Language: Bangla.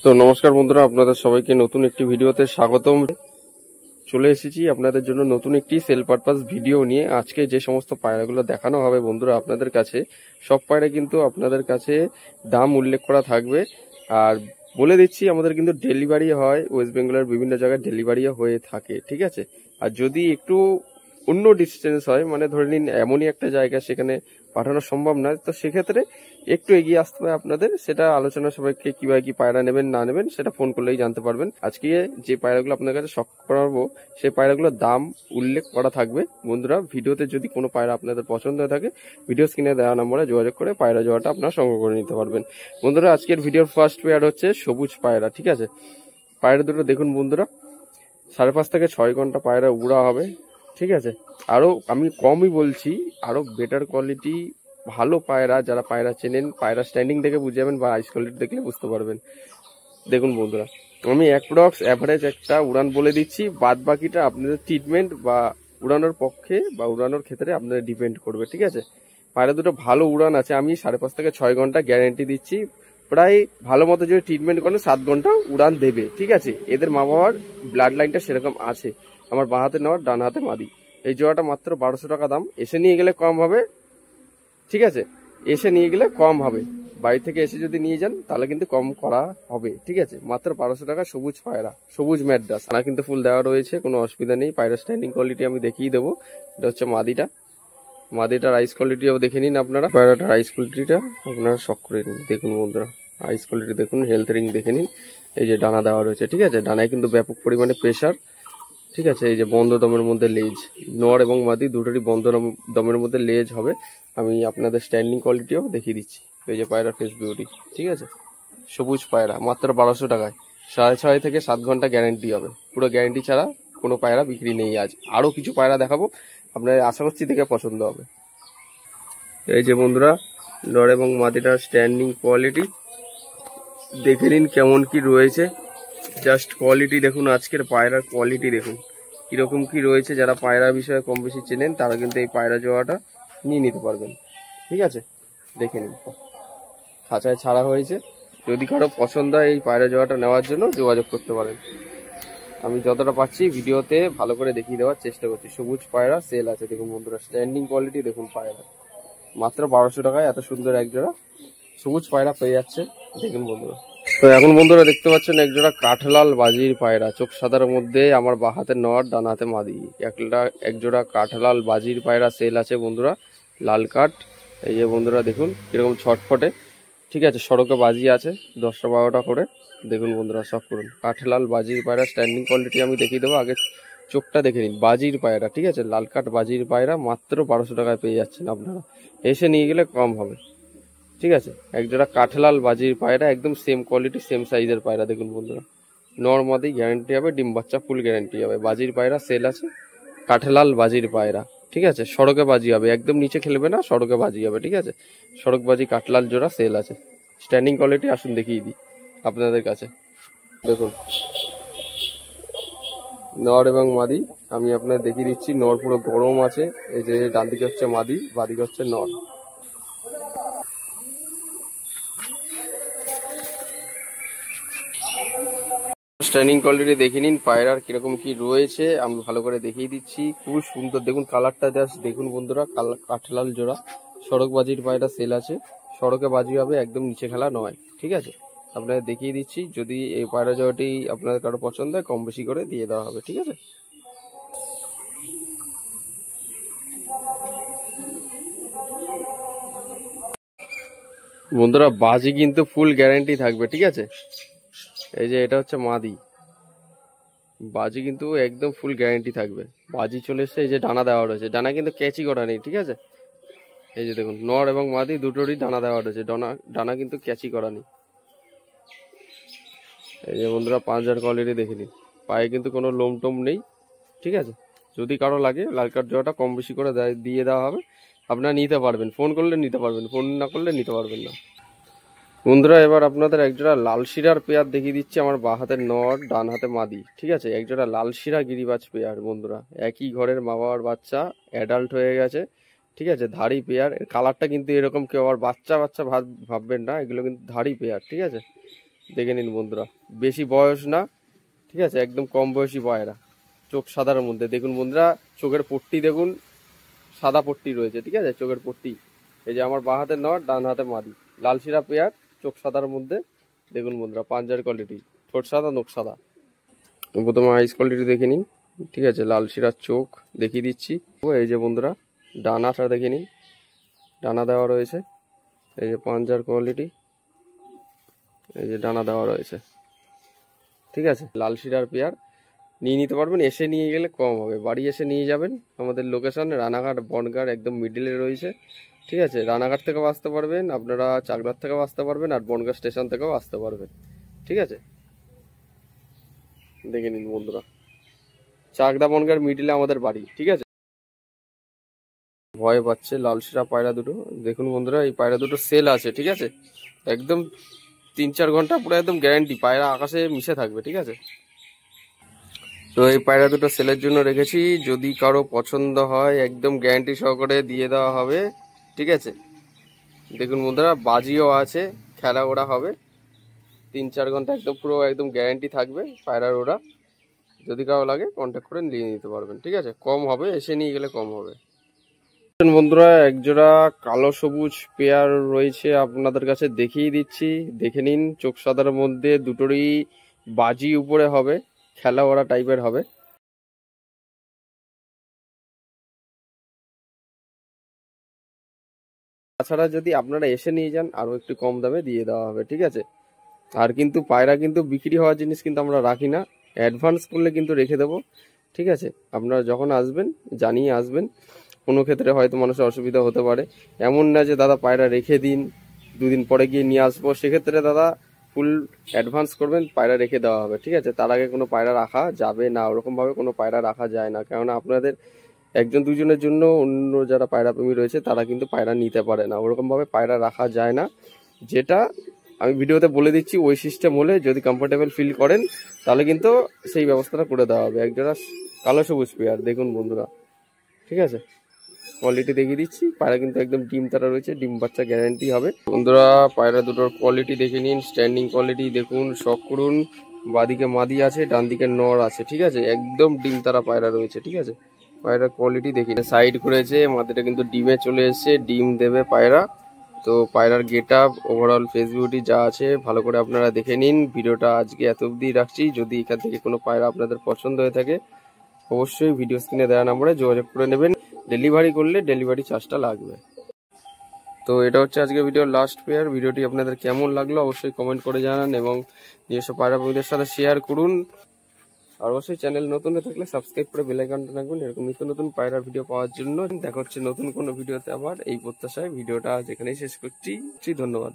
তো নমস্কার বন্ধুরা, আপনাদের সবাইকে নতুন একটি ভিডিওতে স্বাগতম। চলে এসেছি আপনাদের জন্য নতুন একটি সেল পারপাস ভিডিও নিয়ে। আজকে যে সমস্ত পায়রাগুলো দেখানো হবে বন্ধুরা আপনাদের কাছে, সব পায়রা কিন্তু আপনাদের কাছে দাম উল্লেখ করা থাকবে। আর বলে দিচ্ছি, আমাদের কিন্তু ডেলিভারি হয়, ওয়েস্ট বেঙ্গলের বিভিন্ন জায়গায় ডেলিভারিও হয়ে থাকে, ঠিক আছে। আর যদি একটু অন্য ডিস্টেন্স হয়, মানে ধরে নিন এমনই একটা জায়গা সেখানে পাঠানো সম্ভব নয়, তো সেক্ষেত্রে একটু এগিয়ে আসতে হবে আপনাদের। সেটা আলোচনা সবাইকে কিভাবে কি পায়রা নেবেন না নেবেন সেটা ফোন করলেই জানতে পারবেন। আজকে যে পায়রাগুলো আপনার কাছে শখ করাবো সেই পায়রাগুলোর দাম উল্লেখ করা থাকবে বন্ধুরা ভিডিওতে। যদি কোনো পায়রা আপনাদের পছন্দ হয়ে থাকে, ভিডিও স্ক্রিনে দেওয়া নম্বরে যোগাযোগ করে পায়রা জোড়াটা আপনারা সংগ্রহ করে নিতে পারবেন বন্ধুরা। আজকের ভিডিওর ফার্স্ট পেয়ার হচ্ছে সবুজ পায়রা, ঠিক আছে। পায়রা দুটো দেখুন বন্ধুরা, 5.5 থেকে 6 ঘন্টা পায়রা উড়া হবে, ঠিক আছে। আরো আমি কমই বলছি, আরো বেটার কোয়ালিটি ভালো পায়রা, যারা পায়রা চেনেন, পায়রা স্ট্যান্ডিং দেখে বুঝে যাবেন বা আইস কোয়ালিটি দেখলে বুঝতে পারবেন। দেখুন বন্ধুরা, আমি অ্যাপ্রক্স অ্যাভারেজ একটা উড়ান বলে দিচ্ছি, বাদ বাকিটা আপনাদের ট্রিটমেন্ট বা উড়ানোর পক্ষে বা উড়ানোর ক্ষেত্রে আপনাদের ডিপেন্ড করবে, ঠিক আছে। পায়রা দুটো ভালো উড়ান আছে, আমি 5.5 থেকে 6 ঘন্টা গ্যারেন্টি দিচ্ছি। প্রায় ভালো মতো যদি ট্রিটমেন্ট করেন 7 ঘন্টা উড়ান দেবে, ঠিক আছে। এদের মা বাবার ব্লাড লাইনটা সেরকম আছে। আমার বাঁ হাতে নেওয়ার, ডান হাতে মাদি। এই জোড়াটা মাত্র 1200 টাকা দাম। এসে নিয়ে গেলে কম হবে, ঠিক আছে। এসে নিয়ে গেলে কম হবে, বাড়ি থেকে এসে যদি নিয়ে যান তাহলে কিন্তু কম করা হবে, ঠিক আছে। মাত্র 1200 টাকা সবুজ পায়রা, সবুজ ম্যাড্রাস। না কিন্তু ফুল দেওয়া রয়েছে, কোনো অসুবিধা নেই। পায়রা স্ট্যান্ডিং কোয়ালিটি আমি দেখিয়ে দেবো। এটা হচ্ছে মাদিটা। মাদিটার আইস কোয়ালিটিও দেখে নিন আপনারা। পায়রাটার আইস কোয়ালিটিটা আপনারা শখ করে নিন। দেখুন বন্ধুরা, আইস কোয়ালিটি দেখুন, হেলথ রিং দেখে নিন। এই যে ডানা দেওয়া রয়েছে, ঠিক আছে। ডানায় কিন্তু ব্যাপক পরিমাণে প্রেশার, ঠিক আছে। এই যে বন্ধ দমের মধ্যে লেজ, নর এবং মাদি দুটোরই বন্ধ দমের মধ্যে লেজ হবে। আমি আপনাদের স্ট্যান্ডিং কোয়ালিটিও দেখিয়ে দিচ্ছি। এই যে পায়রা ফেস বিউটি, ঠিক আছে। সবুজ পায়রা মাত্র 1200 টাকায়। 6.5 থেকে 7 ঘন্টা গ্যারেন্টি হবে। পুরো গ্যারেন্টি ছাড়া কোনো পায়রা বিক্রি নেই আজ। আরও কিছু পায়রা দেখাবো, আপনার আশা করছি দেখে পছন্দ হবে। এই যে বন্ধুরা, নর এবং মাদিটার স্ট্যান্ডিং কোয়ালিটি দেখে নিন কেমন কি রয়েছে। জাস্ট কোয়ালিটি দেখুন, আজকের পায়রার কোয়ালিটি দেখুন কিরকম কি রয়েছে। যারা পায়রা বিষয়ে কম বেশি চেনেন তারা কিন্তু এই পায়রা জোড়াটা নিয়ে নিতে পারবেন, ঠিক আছে। দেখে নিন, খাঁচায় ছাড়া হয়েছে। যদি কারো পছন্দ হয় এই পায়রা জোড়াটা নেওয়ার জন্য যোগাযোগ করতে পারেন। আমি যতটা পাচ্ছি ভিডিওতে ভালো করে দেখিয়ে দেওয়ার চেষ্টা করছি। সবুজ পায়রা সেল আছে, দেখুন বন্ধুরা স্ট্যান্ডিং কোয়ালিটি দেখুন। পায়রা মাত্র 1200 টাকায় এত সুন্দর একজোড়া সবুজ পায়রা পেয়ে যাচ্ছে, দেখুন বন্ধুরা। তো এখন বন্ধুরা দেখতে পাচ্ছেন একজোড়া কাঠলাল বাজির পায়রা, চোখ সাদার মধ্যে। আমার বাঁ হাতে নর, ডান হাতে মাদি। একজোড়া কাঠলাল বাজির পায়রা সেল আছে বন্ধুরা, লাল কাঠ। এই যে বন্ধুরা দেখুন কিরকম ছটফটে, ঠিক আছে। সড়কে বাজি আছে 10টা 12টা করে। দেখুন বন্ধুরা, সব করুন। কাঠলাল বাজির পায়রা স্ট্যান্ডিং কোয়ালিটি আমি দেখিয়ে দেবো, আগে চোখটা দেখে নিন। বাজির পায়রা, ঠিক আছে, লাল কাঠ বাজির পায়রা মাত্র 1200 টাকায় পেয়ে যাচ্ছেন আপনারা। এসে নিয়ে গেলে কম হবে, ঠিক আছে। একজোড়া কাঠলাল বাজির পায়রা, একদম সেম কোয়ালিটি সেম সাইজের পায়রা। দেখুন বন্ধুরা, নর্মাদি গ্যারান্টি হবে, ডিম বাচ্চা ফুল গ্যারান্টি হবে। বাজির পায়রা সেল আছে, কাঠলাল বাজির পায়রা, ঠিক আছে। সড়কে বাজি হবে, একদম নিচে খেলবে না, সড়কে বাজি হবে, ঠিক আছে। সড়ক বাজি কাঠলাল জোড়া সেল আছে। স্ট্যান্ডিং কোয়ালিটি আসুন দেখিয়ে দিই আপনাদের কাছে। দেখুন নর এবং মাদি আমি আপনাদের দেখিয়ে দিচ্ছি। নর পুরো গরম আছে, এই যে ডান দিকে হচ্ছে মাদি, বাদিকে হচ্ছে নর। স্ট্যান্ডিং কোয়ালিটি দেখে নিন পায়রার কিরকম কি রয়েছে, আমি ভালো করে দেখিয়ে দিচ্ছি। খুব সুন্দর দেখুন কালারটা, জাস্ট দেখুন বন্ধুরা। কাঠলাল জোড়া, সড়ক বাজির পায়রা সেল আছে। সড়কে বাজি হবে, একদম নিচে খেলা নয়, ঠিক আছে। আপনাদের দেখিয়ে দিচ্ছি, যদি এই পায়রা জোড়াটি আপনাদের কারো পছন্দ হয় কম বেশি করে দিয়ে দেওয়া হবে, ঠিক আছে। বন্ধুরা বাজি কিন্তু ফুল গ্যারান্টি থাকবে, ঠিক আছে। এই যে এটা হচ্ছে মাদি, বাজি কিন্তু একদম ফুল গ্যারান্টি থাকবে। বাজি চলে এসছে, এই যে ডানা দেওয়া রয়েছে, ডানা কিন্তু ক্যাচি করা নেই, ঠিক আছে। এই যে দেখুন নর এবং মাদি দুটোরই ডানা দেওয়া রয়েছে, ডানা কিন্তু ক্যাচি করা নেই। এই যে বন্ধুরা পাঁচজার কোয়ালিটি দেখে নিন, পায়ে কিন্তু কোনো লোম টোম নেই, ঠিক আছে। যদি কারো লাগে লাল কাঠ জোড়াটা কম বেশি করে দিয়ে দেওয়া হবে, আপনারা নিতে পারবেন। ফোন করলে নিতে পারবেন, ফোন না করলে নিতে পারবেন না বন্ধুরা। এবার আপনাদের একজোড়া লাল শিরার পেয়ার দেখিয়ে দিচ্ছি। আমার বাঁ হাতের নর, ডান হাতে মাদি, ঠিক আছে। একজোড়া লাল শিরা গিরিবাজ পেয়ার বন্ধুরা, একই ঘরের মা বাবার বাচ্চা, অ্যাডাল্ট হয়ে গেছে, ঠিক আছে। ধাড়ি পেয়ার, কালারটা কিন্তু এরকম কেউ আবার বাচ্চা বাচ্চা ভাববেন না, এগুলো কিন্তু ধাড়ি পেয়ার, ঠিক আছে। দেখে নিন বন্ধুরা, বেশি বয়স না, ঠিক আছে, একদম কম বয়সী পায়রা, চোখ সাদার মধ্যে। দেখুন বন্ধুরা, চোখের পট্টি দেখুন, সাদা পট্টি রয়েছে, ঠিক আছে, চোখের পট্টি। এই যে আমার বাঁ হাতে নর, ডান হাতে মাদি, লাল শিরা পেয়ার, চোখ সাদার মধ্যে। দেখুন বন্ধুরা, পাঞ্জার কোয়ালিটি, ঠোঁট সাদা, নখ সাদা। প্রথমে আইস কোয়ালিটি দেখে নিন, ঠিক আছে, লাল শিরার চোখ দেখিয়ে দিচ্ছি। এই যে বন্ধুরা, ডানাটা দেখে নিন, ডানা দেওয়া রয়েছে। এই যে পাঞ্জার কোয়ালিটি, এই যে ডানা দেওয়া রয়েছে, ঠিক আছে। লাল শিরার পেয়ার নিয়ে নিতে পারবেন, এসে নিয়ে গেলে কম হবে, বাড়ি এসে নিয়ে যাবেন। আমাদের লোকেশন রানাঘাট বনগাঁ একদম মিডিলে রয়েছে, ঠিক আছে। রানাঘাট থেকেও আসতে পারবেন আপনারা, চাকদার থেকেও আসতে পারবেন, আর বনগাঁ স্টেশন থেকেও আসতে পারবেন, ঠিক আছে। দেখে নিন বন্ধুরা, চাকদা বনগাঁর মিডিলে আমাদের বাড়ি, ঠিক আছে। ভয় পাচ্ছে লাল শিরা পায়রা দুটো। দেখুন বন্ধুরা, এই পায়রা দুটো সেল আছে, ঠিক আছে, একদম 3-4 ঘন্টা পুরো একদম গ্যারান্টি, পায়রা আকাশে মিশে থাকবে, ঠিক আছে। তো এই পায়রা দুটো সেলের জন্য রেখেছি, যদি কারো পছন্দ হয় একদম গ্যারান্টি সহকারে দিয়ে দেওয়া হবে, ঠিক আছে। দেখুন বন্ধুরা, বাজিও আছে, খেলা ওরা হবে 3-4 ঘন্টা, একদম পুরো একদম গ্যারান্টি থাকবে পায়রার ওরা। যদি কারো লাগে কন্ট্যাক্ট করে নিয়ে নিতে পারবেন, ঠিক আছে, কম হবে, এসে নিয়ে গেলে কম হবে। বন্ধুরা, একজোড়া কালো সবুজ পেয়ার রয়েছে আপনাদের কাছে, দেখিয়ে দিচ্ছি, দেখে নিন। চোখ সাদার মধ্যে, দুটোরই বাজি উপরে হবে, খেলা ওরা টাইপের হবে। তাছাড়া যদি আপনারা এসে নিয়ে যান, আরো একটু কম দামে দিয়ে দেওয়া হবে, ঠিক আছে। আর কিন্তু পায়রা কিন্তু বিক্রি হওয়ার জিনিস কিন্তু আমরা রাখি না, অ্যাডভান্স করলে কিন্তু রেখে দেবো, ঠিক আছে। আপনারা যখন আসবেন জানিয়ে আসবেন, কোনো ক্ষেত্রে হয়তো মানুষের অসুবিধা হতে পারে। এমন না যে দাদা পায়রা রেখে দিন, 2 দিন পরে গিয়ে নিয়ে আসবো, সেক্ষেত্রে দাদা ফুল অ্যাডভান্স করবেন, পায়রা রেখে দেওয়া হবে, ঠিক আছে। তার আগে কোনো পায়রা রাখা যাবে না, ওরকমভাবে কোনো পায়রা রাখা যায় না, কেননা আপনাদের 1-2 জনের জন্য অন্য যারা পায়রা প্রেমী রয়েছে তারা কিন্তু পায়রা নিতে পারে না, ওরকমভাবে পায়রা রাখা যায় না। যেটা আমি ভিডিওতে বলে দিচ্ছি, ওই সিস্টেম হলে যদি কমফোর্টেবল ফিল করেন তাহলে কিন্তু সেই ব্যবস্থাটা করে দেওয়া হবে। একজোড়া কালো সবুজ পেয়ার দেখুন বন্ধুরা, ঠিক আছে, কোয়ালিটি দেখিয়ে দিচ্ছি। পায়রা কিন্তু একদম ডিম তারা রয়েছে, ডিম বাচ্চা গ্যারান্টি হবে বন্ধুরা। পায়রা দুটোর কোয়ালিটি দেখে নিন, স্ট্যান্ডিং কোয়ালিটি দেখুন, শখ করুন। বাদিকে মাদি আছে, ডান দিকে নর আছে, ঠিক আছে, একদম ডিম তারা পায়রা রয়েছে, ঠিক আছে। পায়রার কোয়ালিটি দেখি, সাইড করেছে, মাদিটা কিন্তু ডিমে চলে এসেছে, ডিম দেবে পায়রা। তো পায়রার get up, overall face beauty যা আছে ভালো করে আপনারা দেখে নিন। ভিডিওটা আজকে এত অবধি রাখছি। যদি এখান থেকে কোনো পায়রা আপনাদের পছন্দ হয়ে থাকে, অবশ্যই ভিডিও স্ক্রিনে দেওয়া নাম্বারে যোগাযোগ করে নেবেন। ডেলিভারি করলে ডেলিভারি চার্জটা লাগবে। তো এটা হচ্ছে আজকে ভিডিওর লাস্ট পেয়ার। ভিডিওটি আপনাদের কেমন লাগলো অবশ্যই কমেন্ট করে জানান, এবং নিজস্ব পায়রা বন্ধুদের সাথে শেয়ার করুন। আর অবশ্যই চ্যানেল নতুন হয়ে থাকলে সাবস্ক্রাইব করে বেল আইকনটা রাখবেন, এরকম নিত্য নতুন পায়রা ভিডিও পাওয়ার জন্য। দেখা হচ্ছে নতুন কোনো ভিডিওতে আবার, এই প্রত্যাশায় ভিডিওটা আজ এখানেই শেষ করছি। ধন্যবাদ।